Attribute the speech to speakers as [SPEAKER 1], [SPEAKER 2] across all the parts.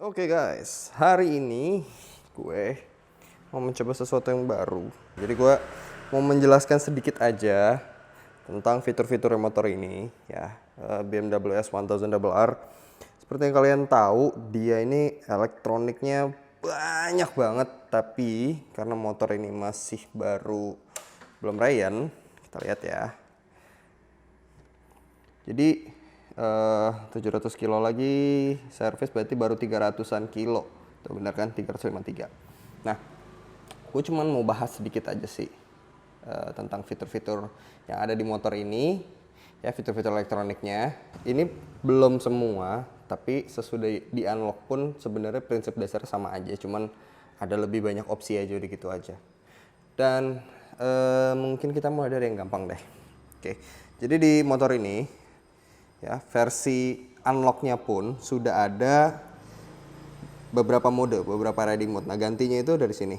[SPEAKER 1] Oke guys, hari ini gue mau mencoba sesuatu yang baru. Jadi gue mau menjelaskan sedikit aja tentang fitur-fitur motor ini ya, BMW S1000RR. Seperti yang kalian tahu, dia ini elektroniknya banyak banget, tapi karena motor ini masih baru, belum Ryan, kita lihat ya. Jadi 700 kilo lagi servis berarti baru 300-an kilo. Tuh bener kan, 353. Nah, gue cuman mau bahas sedikit aja sih tentang fitur-fitur yang ada di motor ini. Ya, fitur-fitur elektroniknya. Ini belum semua, tapi sesudah di unlock pun sebenarnya prinsip dasarnya sama aja. Cuman ada lebih banyak opsi aja gitu aja. Dan mungkin kita mulai dari yang gampang deh. Oke, jadi di motor ini ya, versi unlocknya pun sudah ada beberapa mode, beberapa riding mode. Nah, gantinya itu dari sini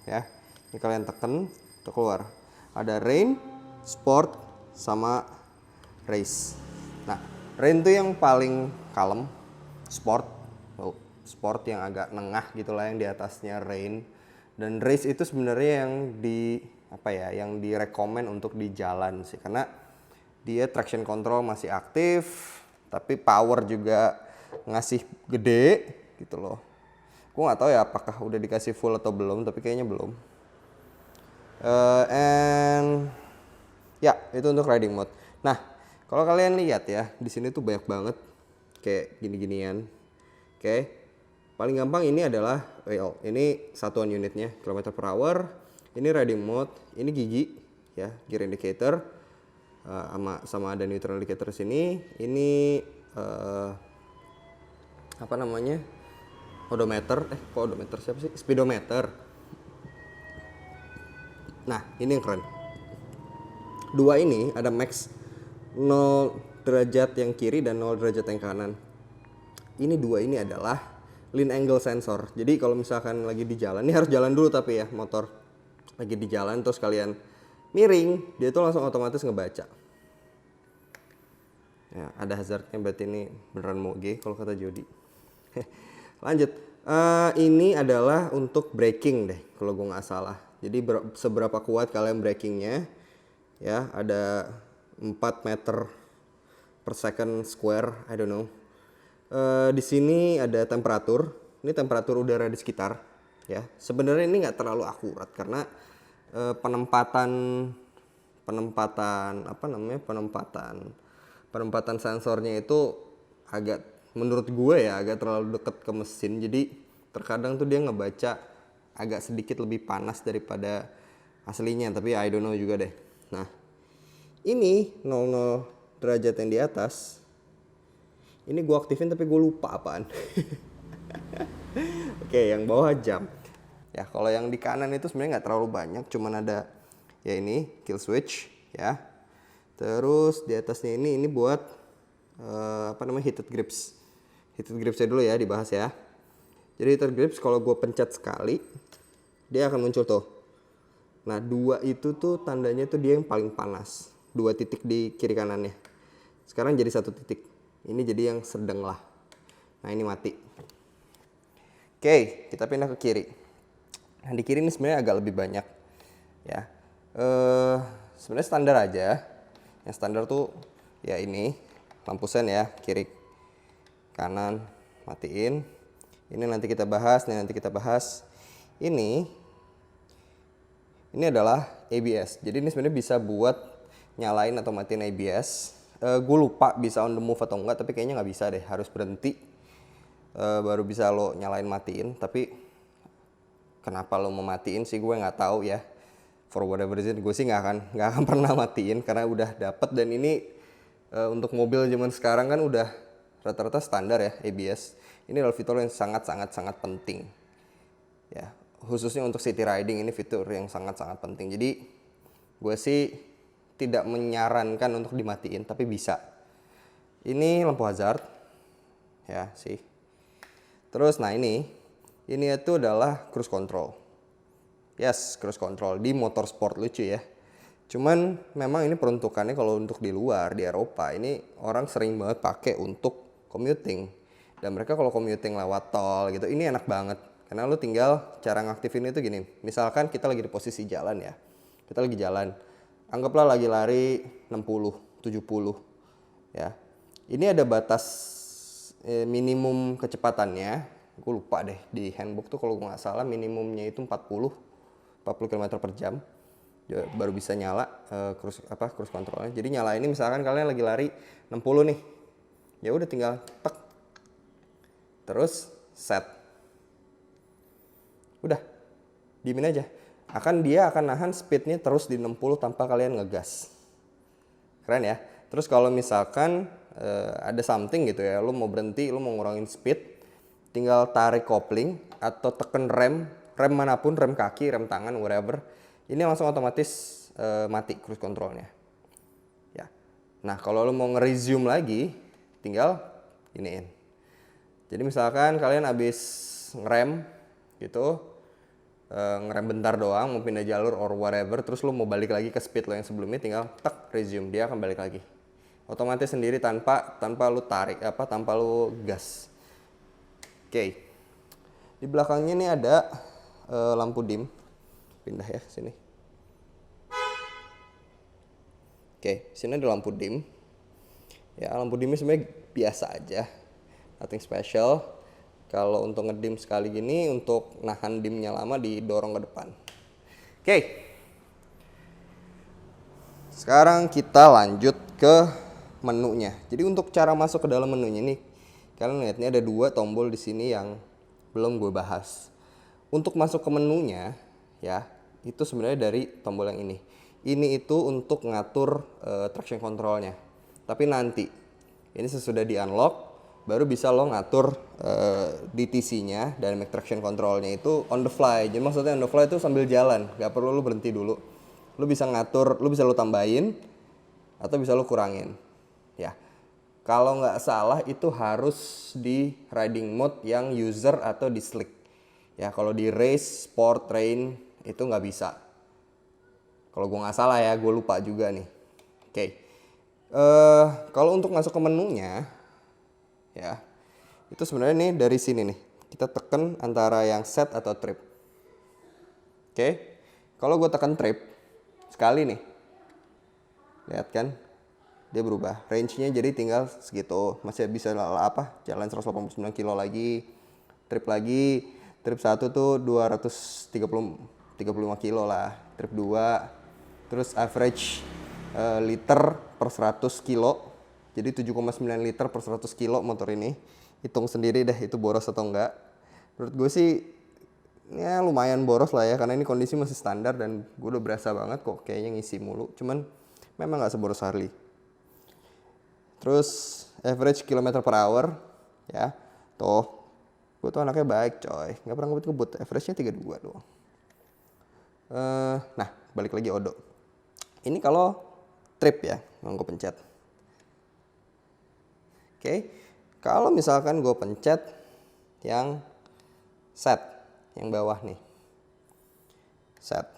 [SPEAKER 1] ya. Ini kalian tekan, itu keluar. Ada rain, sport, sama race. Nah, rain itu yang paling kalem, sport, sport yang agak nengah gitulah, yang di atasnya rain. Dan race itu sebenarnya yang yang direkomend untuk di jalan sih, karena dia traction control masih aktif, tapi power juga ngasih gede gitu loh. Gue nggak tahu ya apakah udah dikasih full atau belum, tapi kayaknya belum. And ya, itu untuk riding mode. Nah, kalau kalian lihat ya, di sini tuh banyak banget kayak gini-ginian. Oke. Paling gampang ini adalah ini satuan unitnya, kilometer per hour. Ini riding mode, ini gigi ya, gear indicator. Sama ada neutral indicator sini. Ini odometer, odometer siapa sih? Speedometer. Nah, ini yang keren. Dua ini ada max 0 derajat yang kiri dan 0 derajat yang kanan. Ini dua ini adalah lean angle sensor. Jadi kalau misalkan lagi di jalan, ini harus jalan dulu tapi ya, motor lagi di jalan terus kalian miring, dia tuh langsung otomatis ngebaca. Ya, ada hazardnya, berarti ini beneran moge kalau kata Jody. Lanjut, ini adalah untuk braking deh kalau gue nggak salah. Jadi seberapa kuat kalian brakingnya ya, ada 4 meter per second square, I don't know. Di sini ada temperatur, ini temperatur udara di sekitar ya. Sebenarnya ini nggak terlalu akurat karena penempatan sensornya itu agak, menurut gue ya, agak terlalu dekat ke mesin. Jadi terkadang tuh dia ngebaca agak sedikit lebih panas daripada aslinya, tapi I don't know juga deh. Nah, ini 00 derajat yang di atas, ini gue aktifin tapi gue lupa apaan. Oke, yang bawah jam. Ya, kalau yang di kanan itu sebenarnya nggak terlalu banyak, cuman ada ya ini kill switch ya. Terus di atasnya ini buat heated grips. Heated gripsnya dulu ya dibahas ya. Jadi heated grips kalau gue pencet sekali, dia akan muncul tuh. Nah, dua itu tuh tandanya tuh dia yang paling panas. 2 titik di kiri kanannya. Sekarang jadi 1 titik. Ini jadi yang sedang lah. Nah, ini mati. Oke, kita pindah ke kiri. Nah, di kiri ini sebenarnya agak lebih banyak ya. Sebenarnya standar aja. Yang standar tuh ya ini lampu sen ya, kiri kanan matiin. Ini nanti kita bahas, Ini adalah ABS. Jadi ini sebenarnya bisa buat nyalain atau matiin ABS. Gue lupa bisa on the move atau enggak, tapi kayaknya nggak bisa deh, harus berhenti baru bisa lo nyalain matiin. Tapi kenapa lo mau matiin sih gue nggak tahu ya. For whatever reason, gue sih nggak akan pernah matiin karena udah dapet. Dan ini untuk mobil zaman sekarang kan udah rata-rata standar ya ABS. Ini adalah fitur yang sangat penting ya, khususnya untuk city riding. Ini fitur yang sangat penting. Jadi gue sih tidak menyarankan untuk dimatiin, tapi bisa. Ini lampu hazard ya sih. Terus nah ini itu adalah cruise control. Yes, cruise control di motor sport, lucu ya. Cuman memang ini peruntukannya kalau untuk di luar, di Eropa, ini orang sering banget pakai untuk commuting. Dan mereka kalau commuting lewat tol gitu, ini enak banget. Karena lu tinggal cara ngaktifin itu gini. Misalkan kita lagi di posisi jalan ya. Kita lagi jalan. Anggaplah lagi lari 60, 70 ya. Ini ada batas minimum kecepatannya. Gue lupa deh di handbook tuh kalau nggak salah minimumnya itu 40 km per jam. Baru bisa nyala cruise controlnya. Jadi nyala ini misalkan kalian lagi lari 60 nih. Ya udah tinggal tek. Terus set. Udah. Diemin aja. Dia akan nahan speednya terus di 60 tanpa kalian ngegas. Keren ya. Terus kalau misalkan ada something gitu ya, lu mau berhenti, lu mau ngurangin speed, tinggal tarik kopling atau tekan rem manapun, rem kaki, rem tangan, whatever. Ini langsung otomatis mati cruise controlnya. Ya. Nah kalau lu mau nge-resume lagi, tinggal iniin. Jadi misalkan kalian habis ngerem gitu, ngerem bentar doang, mau pindah jalur or whatever, terus lu mau balik lagi ke speed lo yang sebelumnya, tinggal tek resume, dia akan balik lagi. Otomatis sendiri tanpa lu tarik tanpa lu gas. Oke. Di belakangnya nih ada lampu dim. Pindah ya sini. Oke, sini ada lampu dim. Ya, lampu dimnya sebenarnya biasa aja. Nothing special. Kalau untuk ngedim sekali gini, untuk nahan dimnya lama didorong ke depan. Oke. Sekarang kita lanjut ke menunya. Jadi untuk cara masuk ke dalam menunya nih, kalian lihat ini ada 2 tombol di sini yang belum gue bahas. Untuk masuk ke menunya, ya, itu sebenarnya dari tombol yang ini. Ini itu untuk ngatur traction controlnya. Tapi nanti, ini sesudah di unlock, baru bisa lo ngatur DTC-nya, dynamic traction controlnya itu on the fly. Jadi maksudnya on the fly itu sambil jalan, gak perlu lo berhenti dulu. Lo bisa ngatur, lo bisa lo tambahin atau bisa lo kurangin. Ya, kalau nggak salah itu harus di riding mode yang user atau di slick. Ya, kalau di race, sport, train itu nggak bisa. Kalau gue nggak salah ya, gue lupa juga nih. Oke. Kalau untuk masuk ke menunya, ya itu sebenarnya nih dari sini nih. Kita tekan antara yang set atau trip. Oke. Kalau gue tekan trip sekali nih, lihat kan? Dia berubah. Range-nya jadi tinggal segitu. Masih bisa jalan 189 kilo lagi. Trip lagi. Trip 1 tuh 235 kilo lah. Trip 2. Terus average liter per 100 kilo. Jadi 7,9 liter per 100 kilo motor ini. Hitung sendiri deh itu boros atau enggak. Menurut gue sih ya lumayan boros lah ya. Karena ini kondisi masih standar dan gue udah berasa banget kok kayaknya ngisi mulu. Cuman memang gak seboros Harley. Terus average kilometer per hour ya. Tuh. Gue tuh anaknya baik coy. Gak pernah ngebut-ngebut. Average-nya 32 doang. Nah balik lagi odo. Ini kalau trip ya. Yang gue pencet. Oke. Kalau misalkan gue pencet yang set. Yang bawah nih. Set.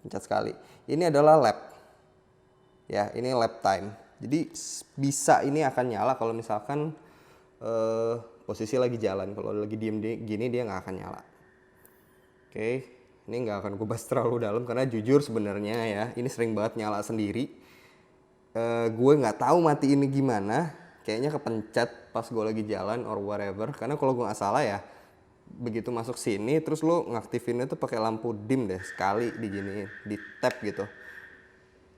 [SPEAKER 1] Pencet sekali. Ini adalah lap. Ya ini lap time. Jadi bisa ini akan nyala kalau misalkan posisi lagi jalan. Kalau lagi diem gini dia nggak akan nyala. Oke, ini nggak akan gue bahas terlalu dalam karena jujur sebenarnya ya ini sering banget nyala sendiri. Gue nggak tahu mati ini gimana. Kayaknya kepencet pas gue lagi jalan or whatever. Karena kalau gue nggak salah ya begitu masuk sini terus lo ngaktifinnya tuh pakai lampu dim deh sekali diginiin, di tap gitu.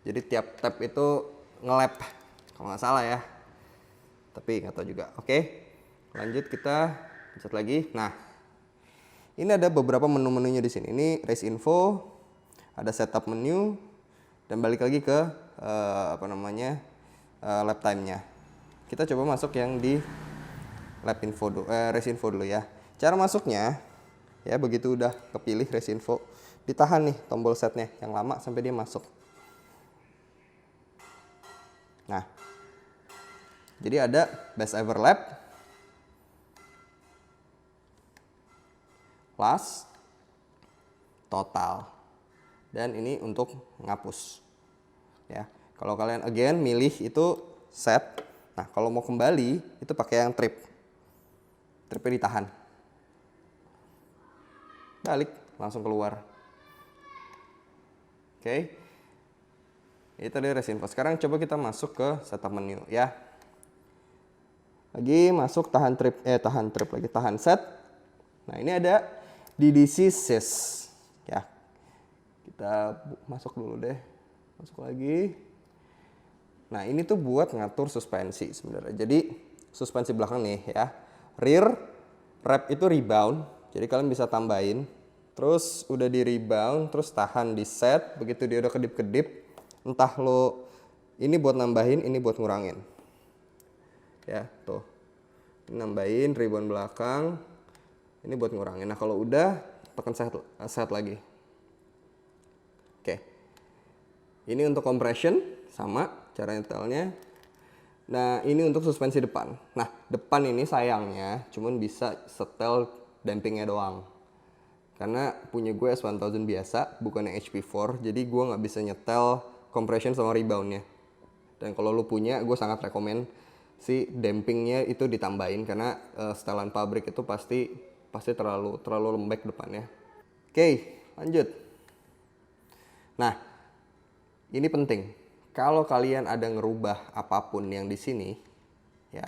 [SPEAKER 1] Jadi tiap tap itu nge-lap kalau nggak salah ya, tapi nggak tahu juga. Oke, lanjut kita pencet lagi. Nah ini ada beberapa menu-menunya di sini. Ini race info, ada setup menu, dan balik lagi ke lap time-nya. Kita coba masuk yang di lap info race info dulu ya. Cara masuknya ya begitu udah kepilih race info, ditahan nih tombol setnya yang lama sampai dia masuk. Nah, jadi ada best ever lap, last, total, dan ini untuk ngapus. Ya, kalau kalian again milih itu set. Nah, kalau mau kembali itu pakai yang trip. tripnya ditahan. Balik, langsung keluar. Oke. Itu tadi race info. Sekarang coba kita masuk ke setup menu ya. Lagi masuk tahan set. Nah, ini ada DDC sys ya. Kita masuk dulu deh. Masuk lagi. Nah, ini tuh buat ngatur suspensi sebenarnya. Jadi suspensi belakang nih ya. Rear wrap itu rebound. Jadi kalian bisa tambahin. Terus udah di rebound, terus tahan di set. Begitu dia udah kedip-kedip, entah lo ini buat nambahin, ini buat ngurangin. Ya, tuh. Ini nambahin rebound belakang. Ini buat ngurangin. Nah, kalau udah tekan set lagi. Oke. Ini untuk compression sama cara nyetelnya. Nah, ini untuk suspensi depan. Nah, depan ini sayangnya cuman bisa setel dampingnya doang. Karena punya gue S1000 biasa, bukan yang HP4, jadi gue nggak bisa nyetel compression sama reboundnya. Dan kalau lu punya, gue sangat rekomen si dampingnya itu ditambahin karena setelan pabrik itu pasti terlalu lembek depannya. Oke, lanjut. Nah, ini penting. Kalau kalian ada ngerubah apapun yang di sini, ya,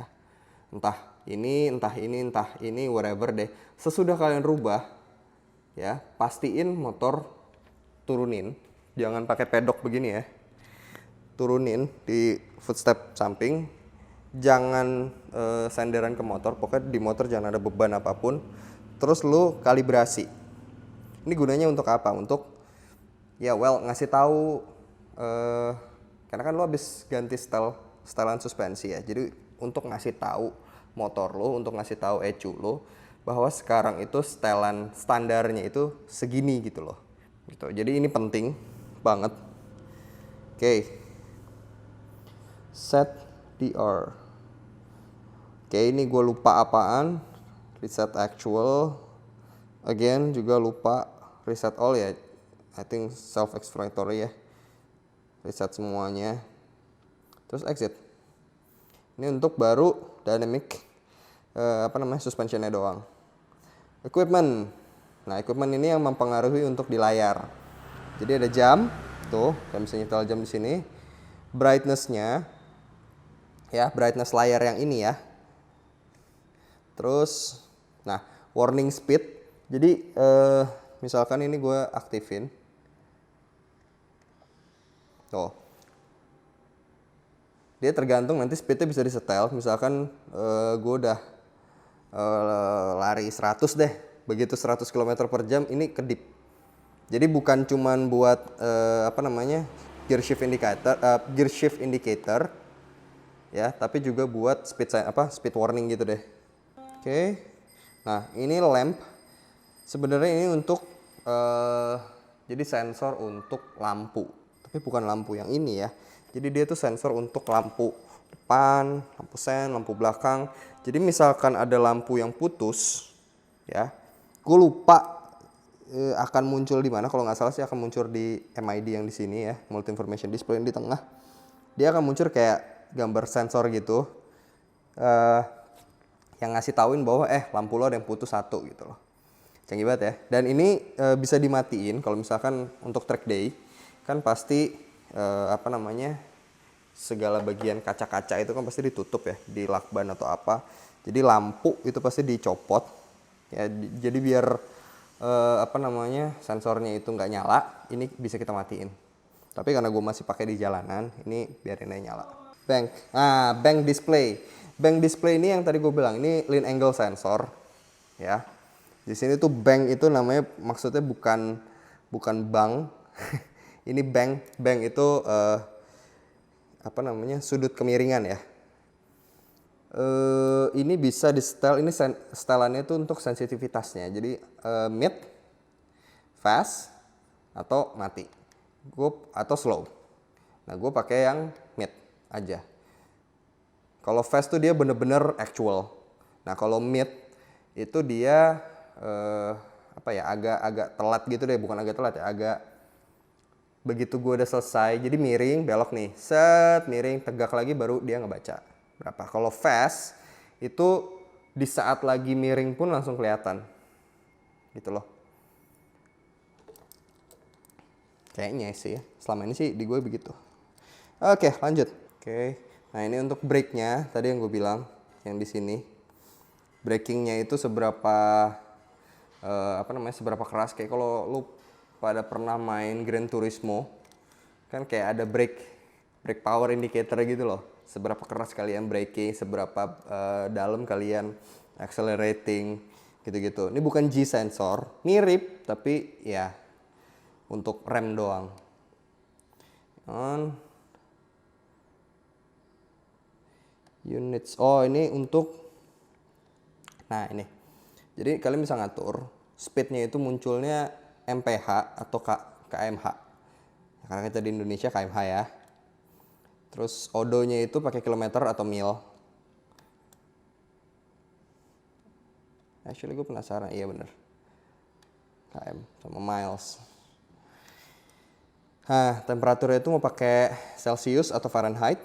[SPEAKER 1] entah ini, whatever deh. Sesudah kalian rubah, ya, pastiin motor turunin. Jangan pakai pedok begini ya. Turunin di footstep samping. Jangan senderan ke motor. Pokoknya di motor jangan ada beban apapun. Terus lu kalibrasi. Ini gunanya untuk apa? Untuk ya ngasih tahu karena kan lu habis ganti setelan suspensi ya. Jadi untuk ngasih tahu motor lu, untuk ngasih tahu ECU lu bahwa sekarang itu setelan standarnya itu segini gitu loh. Gitu. Jadi ini penting banget. Oke. Set DR. Oke, ini gue lupa apaan. Reset actual. Again juga lupa reset all ya. I think self-explanatory ya. Reset semuanya. Terus exit. Ini untuk baru dynamic suspensionnya doang. Equipment. Nah, equipment ini yang mempengaruhi untuk di layar. Jadi ada jam, tuh, kalian bisa nyetel jam di sini. Brightness-nya, ya, brightness layar yang ini ya. Terus, nah, warning speed. Jadi, misalkan ini gue aktifin. Tuh. Dia tergantung nanti speednya bisa disetel. Misalkan gue udah lari 100 deh. Begitu 100 km per jam ini kedip. Jadi bukan cuman buat gear shift indicator ya, tapi juga buat speed warning gitu deh. Oke. Nah, ini lamp. Sebenarnya ini untuk jadi sensor untuk lampu, tapi bukan lampu yang ini ya. Jadi dia tuh sensor untuk lampu depan, lampu sen, lampu belakang. Jadi misalkan ada lampu yang putus, ya, gue lupa akan muncul di mana. Kalau nggak salah sih akan muncul di MID yang di sini ya, Multi Information Display yang di tengah. Dia akan muncul kayak gambar sensor gitu, yang ngasih tauin bahwa lampu lo ada yang putus satu gitu loh. Canggih banget ya. Dan ini bisa dimatiin kalau misalkan untuk track day kan pasti segala bagian kaca-kaca itu kan pasti ditutup ya di lakban atau apa. Jadi lampu itu pasti dicopot ya. Jadi biar sensornya itu nggak nyala, ini bisa kita matiin. Tapi karena gue masih pakai di jalanan, ini biarin aja nyala. Bank display. Bank display ini yang tadi gue bilang, ini lean angle sensor ya. Di sini tuh bank itu namanya, maksudnya bukan bank. Ini bank itu sudut kemiringan ya. Ini bisa di setel, ini setelannya itu untuk sensitivitasnya. Jadi mid, fast, atau mati, atau slow. Nah, gue pakai yang mid aja. Kalau fast tuh dia bener-bener actual. Nah, kalau mid itu dia agak telat gitu deh, bukan agak telat ya, agak begitu gue udah selesai, jadi miring, belok nih, set, miring, tegak lagi baru dia ngebaca berapa. Kalau fast itu di saat lagi miring pun langsung kelihatan gitu loh. Kayaknya sih ya, selama ini sih di gue begitu. Oke, lanjut. Oke, nah ini untuk brake-nya tadi yang gue bilang, yang di sini. Brakingnya itu seberapa seberapa keras. Kayak kalau lu pada pernah main Gran Turismo, kan kayak ada brake power indicator gitu loh. Seberapa keras kalian braking, seberapa dalam kalian accelerating, gitu-gitu. Ini bukan G sensor, mirip tapi ya untuk rem doang. On units. Oh, ini untuk, nah ini. Jadi kalian bisa ngatur speednya itu munculnya mph atau kmh. Karena kita di Indonesia kmh ya. Terus odonya itu pakai kilometer atau mil. Actually gue penasaran, iya bener. km sama miles. Nah, temperaturnya itu mau pakai Celsius atau Fahrenheit.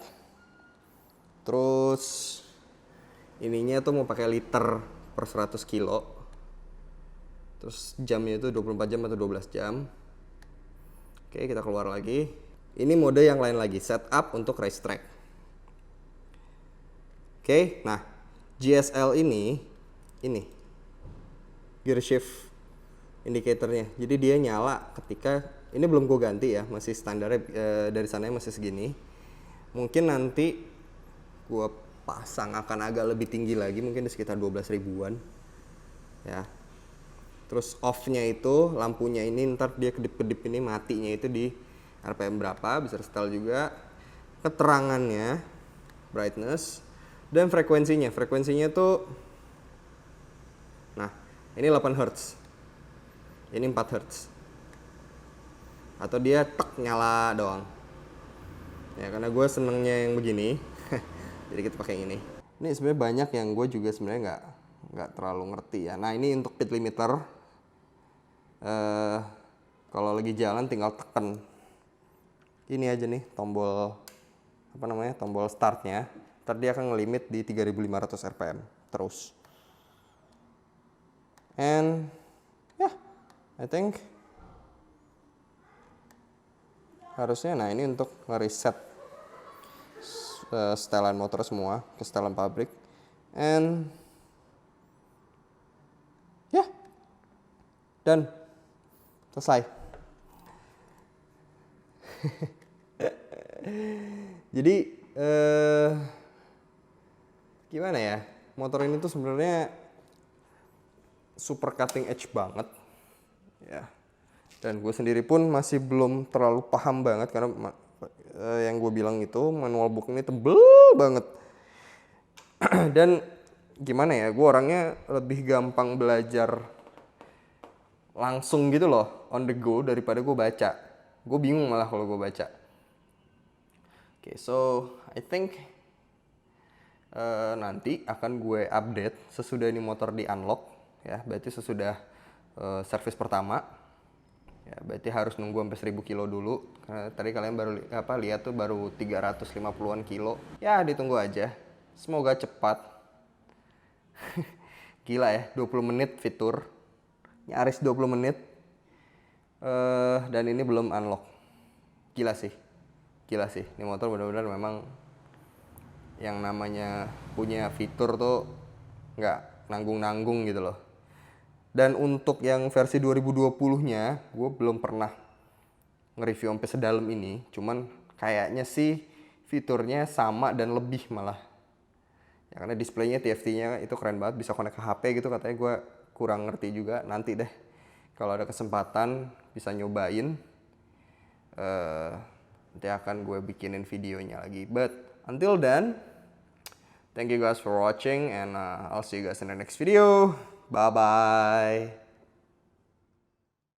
[SPEAKER 1] Terus ininya tuh mau pakai liter per 100 kilo. Terus jamnya itu 24 jam atau 12 jam. Oke, kita keluar lagi. Ini mode yang lain lagi, setup untuk racetrack. Oke, nah GSL ini gear shift indicatornya. Jadi dia nyala ketika, ini belum gue ganti ya, masih standarnya dari sananya masih segini. Mungkin nanti gue pasang akan agak lebih tinggi lagi, mungkin di sekitar 12 ribuan ya. Terus off-nya itu lampunya ini ntar dia kedip-kedip ini, matinya itu di RPM berapa, bisa setel juga. Keterangannya, brightness, dan frekuensinya. Frekuensinya tuh, nah ini 8 Hz, ini 4 Hz. Atau dia tek nyala doang. Ya karena gue senengnya yang begini, jadi kita pakai yang ini. Ini sebenarnya banyak yang gue juga sebenarnya nggak terlalu ngerti ya. Nah ini untuk speed limiter. Kalau lagi jalan tinggal tekan ini aja nih, tombol tombol startnya. Ntar dia akan ngelimit di 3500 rpm terus. And yeah, I think harusnya, nah ini untuk ngereset setelan motor semua ke setelan pabrik. And ya, dan selesai. Jadi gimana ya, motor ini tuh sebenarnya super cutting edge banget ya. Dan gue sendiri pun masih belum terlalu paham banget karena yang gue bilang itu manual book ini tebel banget. Dan gimana ya, gue orangnya lebih gampang belajar langsung gitu loh, on the go, daripada gue baca. Gue bingung malah kalau gue baca. Oke, so I think nanti akan gue update sesudah ini motor di unlock ya. Berarti sesudah servis pertama ya, berarti harus nunggu sampai 1000 kilo dulu. Karena tadi kalian baru lihat tuh baru 350-an kilo. Ya ditunggu aja, semoga cepat. Gila ya, 20 menit fitur, nyaris 20 menit. Dan ini belum unlock. Gila sih, ini motor benar-benar memang yang namanya punya fitur tuh nggak nanggung-nanggung gitu loh. Dan untuk yang versi 2020-nya, gue belum pernah nge-review sampai sedalam ini. Cuman kayaknya sih fiturnya sama dan lebih malah. Ya karena displaynya TFT-nya itu keren banget, bisa connect ke HP gitu katanya. Gue kurang ngerti juga, nanti deh kalau ada kesempatan bisa nyobain. Nanti akan gue bikinin videonya lagi. But until then, thank you guys for watching and I'll see you guys in the next video. Bye bye.